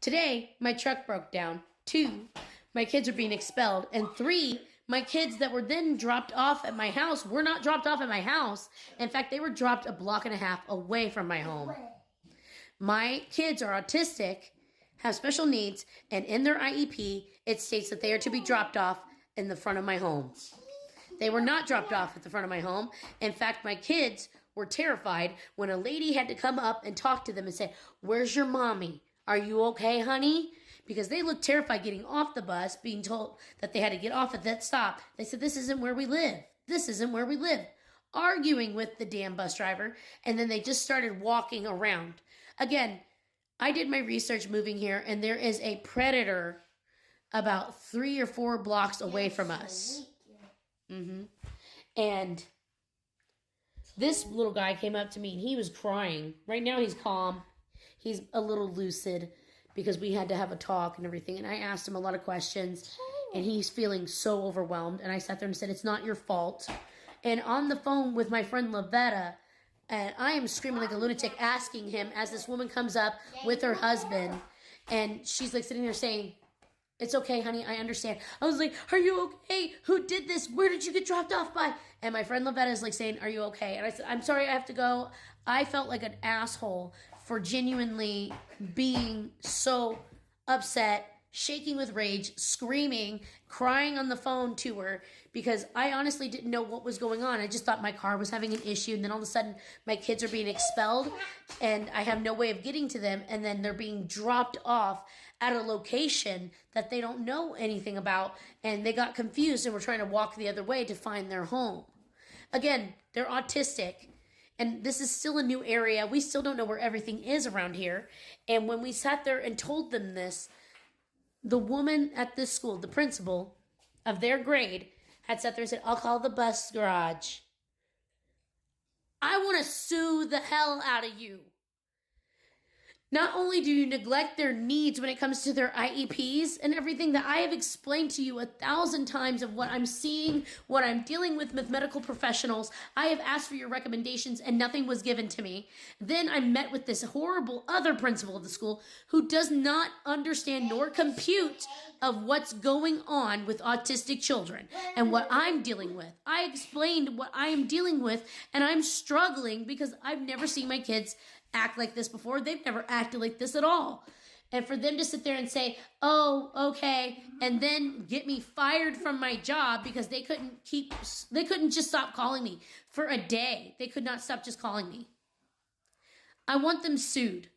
Today, my truck broke down. 2, my kids are being expelled. And 3, my kids that were then dropped off at my house were not dropped off at my house. In fact, they were dropped a block and a half away from my home. My kids are autistic, have special needs, and in their IEP, it states that they are to be dropped off in the front of my home. They were not dropped off at the front of my home. In fact, my kids were terrified when a lady had to come up and talk to them and say, "Where's your mommy? Are you okay, honey?" Because they looked terrified getting off the bus, being told that they had to get off at that stop. They said, "This isn't where we live. This isn't where we live." Arguing with the damn bus driver, and then they just started walking around. Again, I did my research moving here, and there is a predator about 3 or 4 blocks away from us. And this little guy came up to me, and he was crying. Right now, he's calm. He's a little lucid because we had to have a talk and everything. And I asked him a lot of questions, and he's feeling so overwhelmed. And I sat there and said, "It's not your fault." And on the phone with my friend Lavetta, and I am screaming like a lunatic, asking him as this woman comes up with her husband, and she's like sitting there saying, "It's okay, honey, I understand." I was like, "Are you okay? Who did this? Where did you get dropped off by?" And my friend Lavetta is like saying, "Are you okay?" And I said, "I'm sorry, I have to go." I felt like an asshole for genuinely being so upset, shaking with rage, screaming, crying on the phone to her because I honestly didn't know what was going on. I just thought my car was having an issue, and then all of a sudden my kids are being expelled and I have no way of getting to them, and then they're being dropped off at a location that they don't know anything about, and they got confused and were trying to walk the other way to find their home. Again, they're autistic. And this is still a new area. We still don't know where everything is around here. And when we sat there and told them this, the woman at this school, the principal of their grade, had sat there and said, "I'll call the bus garage." I want to sue the hell out of you. Not only do you neglect their needs when it comes to their IEPs and everything that I have explained to you 1,000 times of what I'm seeing, what I'm dealing with medical professionals. I have asked for your recommendations and nothing was given to me. Then I met with this horrible other principal of the school who does not understand nor compute of what's going on with autistic children and what I'm dealing with. I explained what I am dealing with, and I'm struggling because I've never seen my kids act like this before. They've never acted like this at all. And for them to sit there and say, "Oh, okay," and then get me fired from my job because they couldn't just stop calling me for a day. They could not stop just calling me. I want them sued.